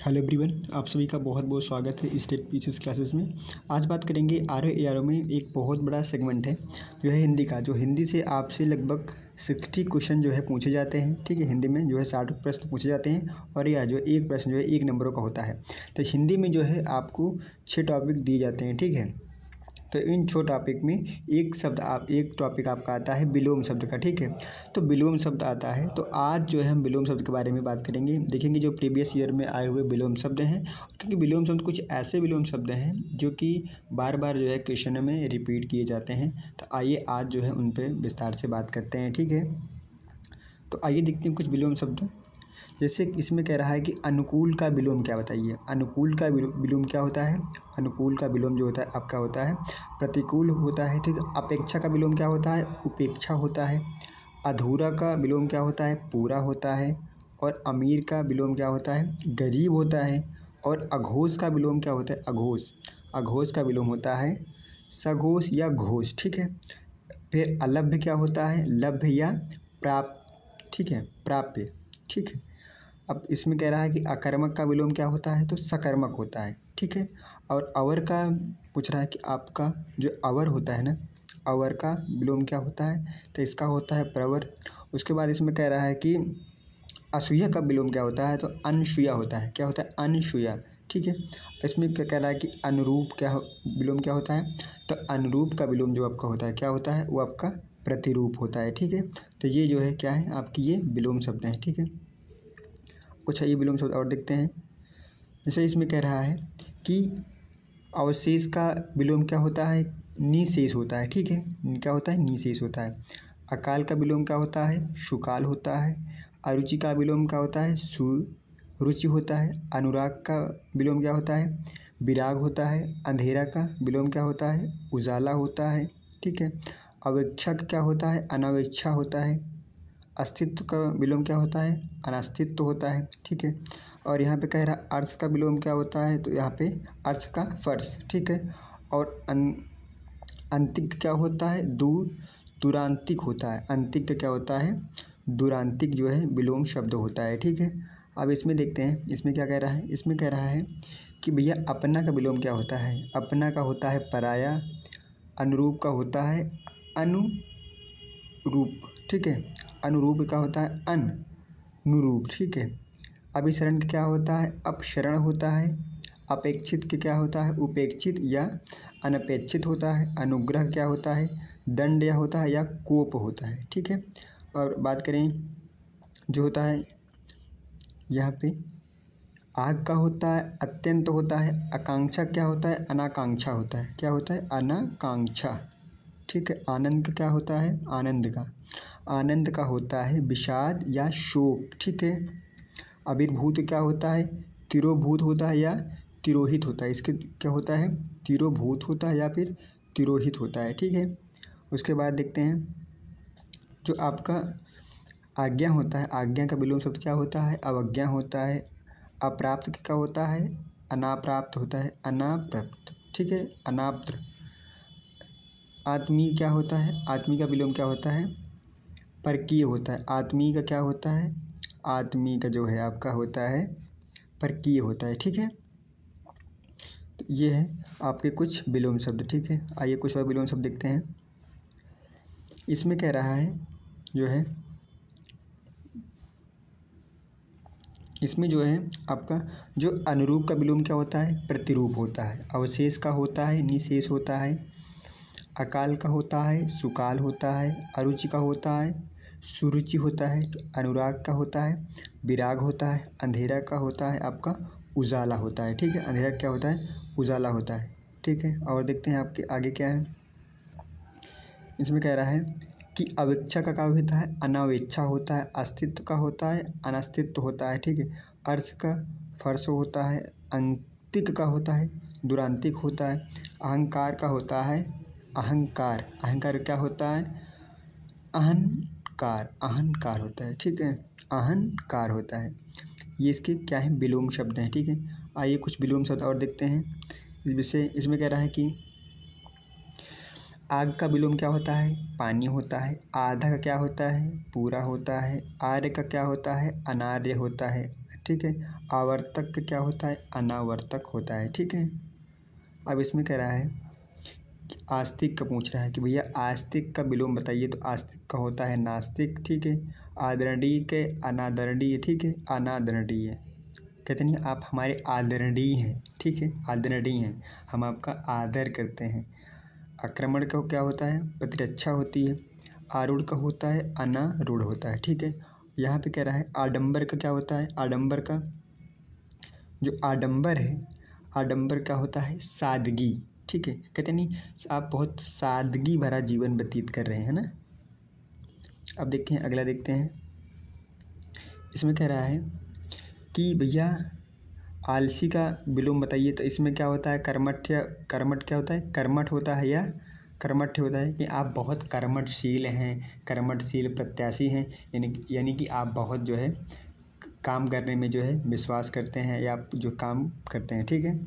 Hello everyone, आप सभी का बहुत बहुत स्वागत है स्टेट पीसीएस क्लासेस में। आज बात करेंगे आरओ एआरओ में एक बहुत बड़ा सेगमेंट है जो है हिंदी का। जो हिंदी से आपसे लगभग 60 क्वेश्चन जो है पूछे जाते हैं। ठीक है, हिंदी में जो है 60 प्रश्न पूछे जाते हैं और यह जो एक प्रश्न जो है 1 नंबरों का होता है। तो हिंदी में जो है आपको 6 टॉपिक दिए जाते हैं। ठीक है, तो इन 6 टॉपिक में एक टॉपिक आपका आता है विलोम शब्द का। ठीक है, तो विलोम शब्द आता है। तो आज जो है हम विलोम शब्द के बारे में बात करेंगे, देखेंगे जो प्रीवियस ईयर में आए हुए विलोम शब्द हैं। क्योंकि विलोम शब्द कुछ ऐसे विलोम शब्द हैं जो कि बार बार जो है क्वेश्चन में रिपीट किए जाते हैं। तो आइए आज जो है उन पर विस्तार से बात करते हैं। ठीक है, तो आइए देखते हैं कुछ विलोम शब्द। जैसे इसमें कह रहा है कि अनुकूल का विलोम क्या बताइए। अनुकूल का विलोम क्या होता है? अनुकूल का विलोम जो होता है आपका होता है प्रतिकूल होता है। ठीक है, अपेक्षा का विलोम क्या होता है? उपेक्षा होता है। अधूरा का विलोम क्या होता है? पूरा होता है। और अमीर का विलोम क्या होता है? गरीब होता है। और अघोष का विलोम क्या होता है? अघोष। अघोष का विलोम होता है सघोष या घोष। ठीक है, फिर अलभ्य क्या होता है? लभ्य या प्राप्त। ठीक है, प्राप्य। ठीक है, अब इसमें कह रहा है कि अकर्मक का विलोम क्या होता है? तो सकर्मक होता है। ठीक है, और अवर का पूछ रहा है कि आपका जो अवर होता है ना, अवर का विलोम क्या होता है? तो इसका होता है प्रवर। उसके बाद इसमें कह रहा है कि असूया का विलोम क्या होता है? तो अनसूया होता है। क्या होता है? अनसूया। ठीक है, इसमें क्या कह रहा है कि अनुरूप विलोम क्या होता है? तो अनुरूप का विलोम जो आपका होता है क्या होता है? वो आपका प्रतिरूप होता है। ठीक है, तो ये जो है क्या है आपकी ये विलोम शब्द हैं। ठीक है, कुछ ये विलोम शब्द और देखते हैं। जैसे इसमें कह रहा है कि अवशेष का विलोम क्या होता है? निशेष होता है। ठीक है, क्या होता है? निशेष होता है। अकाल का विलोम क्या होता है? सुकाल होता है। अरुचि का विलोम क्या होता है? सुरुचि होता है। अनुराग का विलोम क्या होता है? विराग होता है। अंधेरा का विलोम क्या होता है? उजाला होता है। ठीक है, अवेक्षा का क्या होता है? अनवेक्षा होता है। अस्तित्व का विलोम क्या होता है? अनास्तित्व होता है। ठीक है, और यहाँ पे कह रहा है अर्थ का विलोम क्या होता है? तो यहाँ पे अर्थ का फर्श। ठीक है, और अंतिक क्या होता है? दुरांतिक होता है। अंतिक का क्या होता है? दुरांतिक जो है विलोम शब्द होता है। ठीक है, अब इसमें देखते हैं इसमें क्या कह रहा है। इसमें कह रहा है कि भैया अपना का विलोम क्या होता है? अपना का होता है पराया। अनुरूप का होता है अनुरूप। ठीक है, अनुरूप का होता है अनुरूप। ठीक है, अभिसरण का क्या होता है? अपसरण होता है। अपेक्षित के क्या होता है? उपेक्षित या अनपेक्षित होता है। अनुग्रह क्या होता है? दंड या होता है या कोप होता है। ठीक है, और बात करें जो होता है यहाँ पे आग का होता है अत्यंत होता है। आकांक्षा क्या होता है? अनाकांक्षा होता है। क्या होता है? अनाकांक्षा। ठीक है, आनंद का क्या होता है? आनंद का होता है विषाद या शोक। ठीक है, आविर्भूत क्या होता है? तिरोभूत होता है या तिरोहित होता है। इसके क्या होता है? तिरोभूत होता है या फिर तिरोहित होता है। ठीक है, उसके बाद देखते हैं जो आपका आज्ञा होता है। आज्ञा का विलोम शब्द क्या होता है? अवज्ञा होता है। अप्राप्त क्या होता है? अनाप्राप्त होता है। अनाप्राप्त। ठीक है, अनाप्त। आत्मीय क्या होता है? आत्मीय का विलोम क्या होता है? परकीय होता है। आत्मीय का क्या होता है? आत्मीय का जो है आपका होता है परकीय होता है। ठीक है, तो ये है आपके कुछ विलोम शब्द। ठीक है, आइए कुछ और विलोम शब्द देखते हैं। इसमें कह रहा है जो है इसमें जो है आपका जो अनुरूप का विलोम क्या होता है? प्रतिरूप होता है। अवशेष का होता है निशेष होता है। अकाल का होता है सुकाल होता है। अरुचि का होता है सुरुचि होता है। अनुराग का होता है विराग होता है। अंधेरा का होता है आपका उजाला होता है। ठीक है, अंधेरा क्या होता है? उजाला होता है। ठीक है, और देखते हैं आपके आगे क्या है। इसमें कह रहा है कि अवेक्षा का क्या होता है? अनावेक्षा होता है। अस्तित्व का होता है अनास्तित्व होता है। ठीक है, अर्श का फर्श होता है। अंतिक का होता है दुरांतिक होता है। अहंकार का होता है अहंकार। अहंकार क्या होता है? अहंकार होता है। ठीक है, अहंकार होता है। ये इसके क्या है? विलोम शब्द हैं। ठीक है, आइए कुछ विलोम शब्द और देखते हैं। इसमें कह रहा है कि आग का विलोम क्या होता है? पानी होता है। आधा का क्या होता है? पूरा होता है। आर्य का क्या होता है? अनार्य होता है। ठीक है। आवर्तक का क्या होता है, अनावर्तक होता है, ठीक है। अब इसमें कह रहा है कि आस्तिक का पूछ रहा है कि भैया आस्तिक का विलोम बताइए, तो आस्तिक का होता है नास्तिक, ठीक है। आदरणीय के अनादरणीय, ठीक है, अनादरणीय। कहते नहीं आप हमारे आदरणीय हैं, ठीक है, आदरणीय हैं, हम आपका आदर करते हैं। आक्रमण का क्या होता है, प्रतिरक्षा होती है। आरूढ़ का होता है अनारूढ़ होता है, ठीक है। यहाँ पे कह रहा है आडंबर का क्या होता है, आडंबर का जो आडंबर है, आडंबर का होता है सादगी, ठीक है। कहते नहीं आप बहुत सादगी भरा जीवन व्यतीत कर रहे हैं ना। अब देखते हैं अगला, देखते हैं इसमें कह रहा है कि भैया आलसी का विलोम बताइए, तो इसमें क्या होता है, कर्मठ या कर्मठ क्या होता है, कर्मठ होता है या कर्मठ होता है कि आप बहुत कर्मठशील हैं, कर्मठशील प्रत्याशी हैं, यानी कि आप बहुत जो है काम करने में जो है विश्वास करते हैं या आप जो काम करते हैं, ठीक है।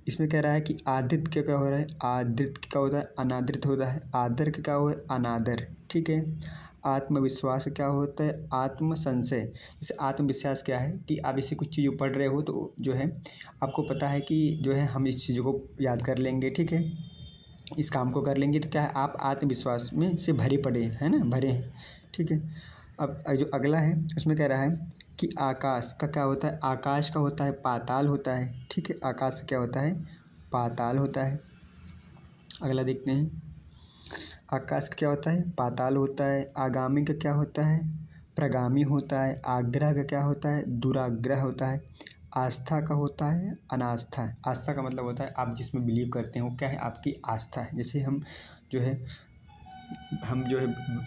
इसमें कह रहा है कि आदित्य क्या क्या हो रहा है, आदित्य क्या होता है, अनादृत होता है। आदर क्या हो, अनादर, ठीक है। आत्मविश्वास क्या होता है, आत्म संशय। जैसे आत्मविश्वास क्या है कि आप इसे कुछ चीज़ें पढ़ रहे हो तो जो है आपको पता है कि जो है हम इस चीज़ों को याद कर लेंगे, ठीक है, इस काम को कर लेंगे, तो क्या है आप आत्मविश्वास में से भरे पड़े हैं ना, भरे हैं, ठीक है। अब जो अगला है उसमें कह रहा है कि आकाश का क्या होता है, आकाश का होता है पाताल होता है, ठीक है। आकाश क्या होता है, पाताल होता है। अगला देखते हैं, आकाश का क्या होता है, पाताल होता है। आगामी का क्या होता है, प्रगामी होता है। आग्रह का क्या होता है, दुराग्रह होता है। आस्था का होता है अनास्था। आस्था का मतलब होता है आप जिसमें बिलीव करते हो, क्या है आपकी आस्था है। जैसे हम जो है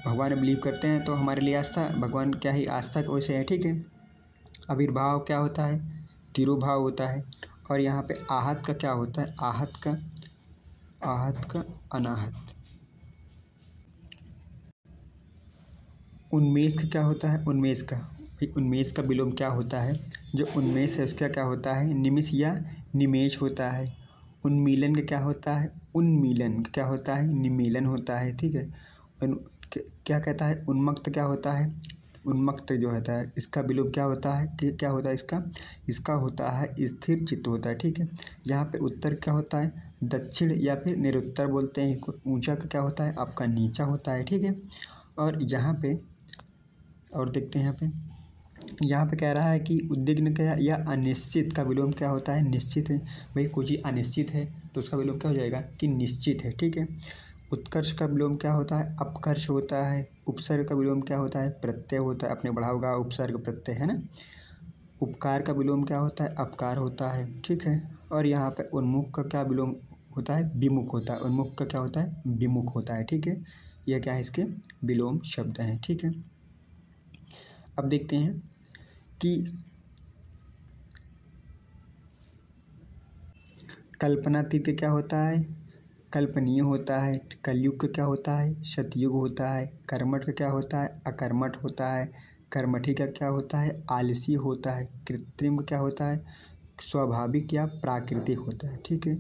भगवान में बिलीव करते हैं तो हमारे लिए आस्था, भगवान क्या ही आस्था वैसे है, ठीक है। आविर्भाव क्या होता है, तिरुभाव होता है। और यहाँ पे आहत का क्या होता है, आहत का अनाहत। उन्मेष का क्या होता है, उन्मेष का विलोम क्या होता है, जो उन्मेष है उसका क्या होता है, निमिष या निमेष होता है। उन्मीलन का क्या होता है, उन्मीलन का क्या होता है, निमीलन होता है, ठीक है। क्या कहता है, उन्मत्त क्या होता है, उन्मत्त जो होता है इसका विलोम क्या होता है, कि क्या होता है इसका होता है स्थिर चित्त होता है, ठीक है। यहाँ पे उत्तर क्या होता है, दक्षिण या फिर निरुत्तर बोलते हैं। ऊंचा का क्या होता है, आपका नीचा होता है, ठीक है। और यहाँ पे और देखते हैं यहाँ पे कह रहा है कि उद्विग्न का या अनिश्चित का विलोम क्या होता है, निश्चित है। भाई कोई चीज़ अनिश्चित है तो उसका विलोम क्या हो जाएगा कि निश्चित है, ठीक है। उत्कर्ष का विलोम क्या होता है, अपकर्ष होता है। उपसर्ग का विलोम क्या होता है, प्रत्यय होता है, अपने बढ़ा होगा उपसर्ग प्रत्यय, है ना। उपकार का विलोम क्या होता है, अपकार होता है, ठीक है। और यहाँ पे उन्मुख का क्या विलोम होता है, विमुख होता है। उन्मुख का क्या होता है, विमुख होता है, ठीक है। यह क्या है, इसके विलोम शब्द हैं, ठीक है। अब देखते हैं कि कल्पनातीत क्या होता है, कल्पनीय होता है। कलयुग का क्या होता है, सतयुग होता है। कर्मठ का क्या होता है, अकर्मठ होता है। कर्मठी का क्या होता है, आलसी होता है। कृत्रिम का क्या होता है, स्वाभाविक या प्राकृतिक होता है, ठीक है।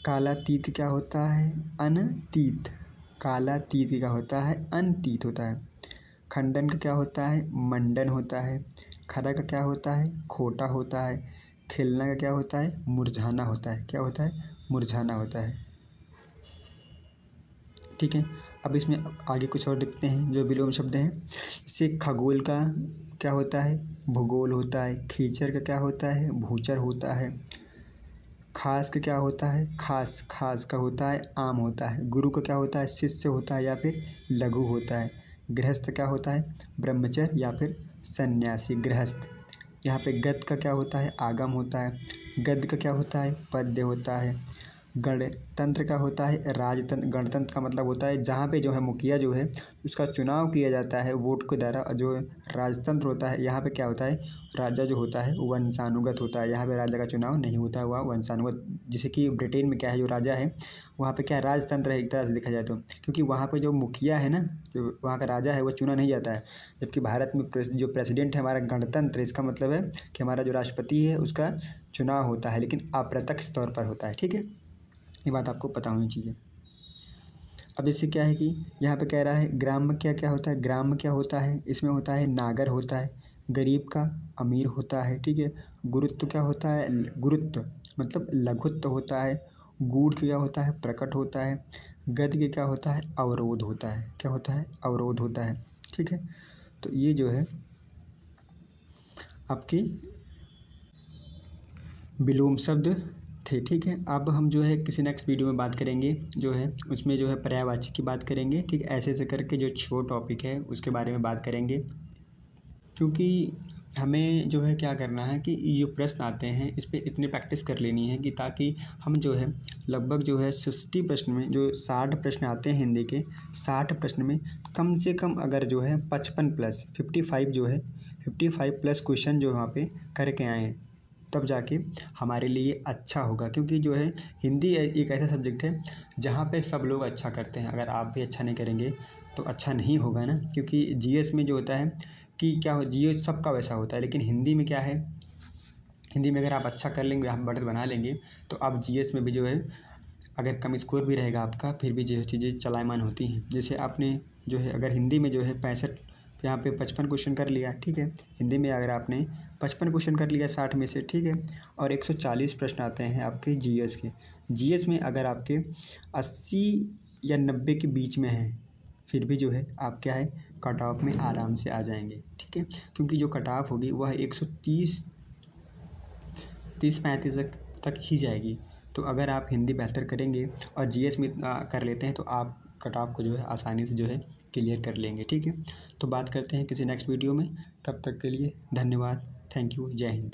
कालातीत क्या होता है, अनतीत। कालातीत क्या होता है, अनतीत होता है। खंडन का क्या होता है, मंडन होता है। खरा का क्या होता है, खोटा होता है। खिलना का क्या होता है, मुरझाना होता है। क्या होता है, मुरझाना होता है, ठीक है। अब इसमें आगे कुछ और देखते हैं जो विलोम शब्द हैं। जैसे खगोल का क्या होता है, भूगोल होता है। खींचर का क्या होता है, भूचर होता है। खास का क्या होता है, खास का होता है आम होता है। गुरु का क्या होता है, शिष्य होता है या फिर लघु होता है। गृहस्थ क्या होता है, ब्रह्मचर्य या फिर सन्यासी, गृहस्थ। यहाँ पे गद्य का क्या होता है, आगम होता है। गद्य का क्या होता है, पद्य होता है। गणतंत्र का होता है राजतंत्र। गणतंत्र का मतलब होता है जहाँ पे जो है मुखिया जो है उसका चुनाव किया जाता है वोट के द्वारा। जो राजतंत्र होता है यहाँ पे क्या होता है, राजा जो होता है वो वंशानुगत होता है। यहाँ पे राजा का चुनाव नहीं होता है, वह वंशानुगत। जैसे कि ब्रिटेन में क्या है, जो राजा है वहाँ पे क्या राजतंत्र है एक तरह से देखा जाए तो, क्योंकि वहाँ पे जो मुखिया है ना, जो वहाँ का राजा है वो चुना नहीं जाता है। जबकि भारत में जो प्रेसिडेंट है हमारा गणतंत्र, इसका मतलब है कि हमारा जो राष्ट्रपति है उसका चुनाव होता है, लेकिन अप्रत्यक्ष तौर पर होता है, ठीक है। ये बात आपको पता होनी चाहिए। अब इससे क्या है कि यहाँ पे कह रहा है ग्राम में क्या क्या होता है, ग्राम में क्या होता है, इसमें होता है नागर होता है। गरीब का अमीर होता है, ठीक है। गुरुत्व क्या होता है, गुरुत्व मतलब लघुत्व होता है। गूढ़ क्या होता है, प्रकट होता है। गद्य क्या होता है, अवरोध होता है। क्या होता है, अवरोध होता है, ठीक है। तो ये जो है आपकी विलोम शब्द थे, ठीक है। अब हम जो है किसी नेक्स्ट वीडियो में बात करेंगे, जो है उसमें जो है पर्यायवाची की बात करेंगे, ठीक है। ऐसे ऐसे करके जो 6 टॉपिक है उसके बारे में बात करेंगे, क्योंकि हमें जो है क्या करना है कि ये जो प्रश्न आते हैं इस पे इतनी प्रैक्टिस कर लेनी है कि ताकि हम जो है लगभग जो है 60 प्रश्न में, जो 60 प्रश्न आते हैं हिंदी के, 60 प्रश्न में कम से कम अगर जो है 55 प्लस 55 जो है 55 प्लस क्वेश्चन जो वहाँ पे करके आए हैं, तब जाके हमारे लिए अच्छा होगा। क्योंकि जो है हिंदी एक ऐसा सब्जेक्ट है जहाँ पे सब लोग अच्छा करते हैं, अगर आप भी अच्छा नहीं करेंगे तो अच्छा नहीं होगा ना। क्योंकि जीएस में जो होता है कि क्या हो, जीएस सबका वैसा होता है, लेकिन हिंदी में क्या है, हिंदी में अगर आप अच्छा कर लेंगे, आप बढ़त बना लेंगे, तो आप जीएस में भी जो है अगर कम स्कोर भी रहेगा आपका, फिर भी जो चीज़ें चलायमान होती हैं। जैसे आपने जो है अगर हिंदी में जो है 65 यहाँ पे 55 क्वेश्चन कर लिया, ठीक है। हिंदी में अगर आपने 55 क्वेश्चन कर लिया 60 में से, ठीक है, और 140 प्रश्न आते हैं आपके जीएस के। जीएस में अगर आपके 80 या 90 के बीच में हैं, फिर भी जो है आप क्या है कट ऑफ में आराम से आ जाएंगे, ठीक है। क्योंकि जो कट ऑफ होगी वह 130-35 तक ही जाएगी। तो अगर आप हिंदी बेहतर करेंगे और जीएस में इतना कर लेते हैं तो आप कट ऑफ को जो है आसानी से जो है क्लियर कर लेंगे, ठीक है। तो बात करते हैं किसी नेक्स्ट वीडियो में, तब तक के लिए धन्यवाद, थैंक यू, जय हिंद।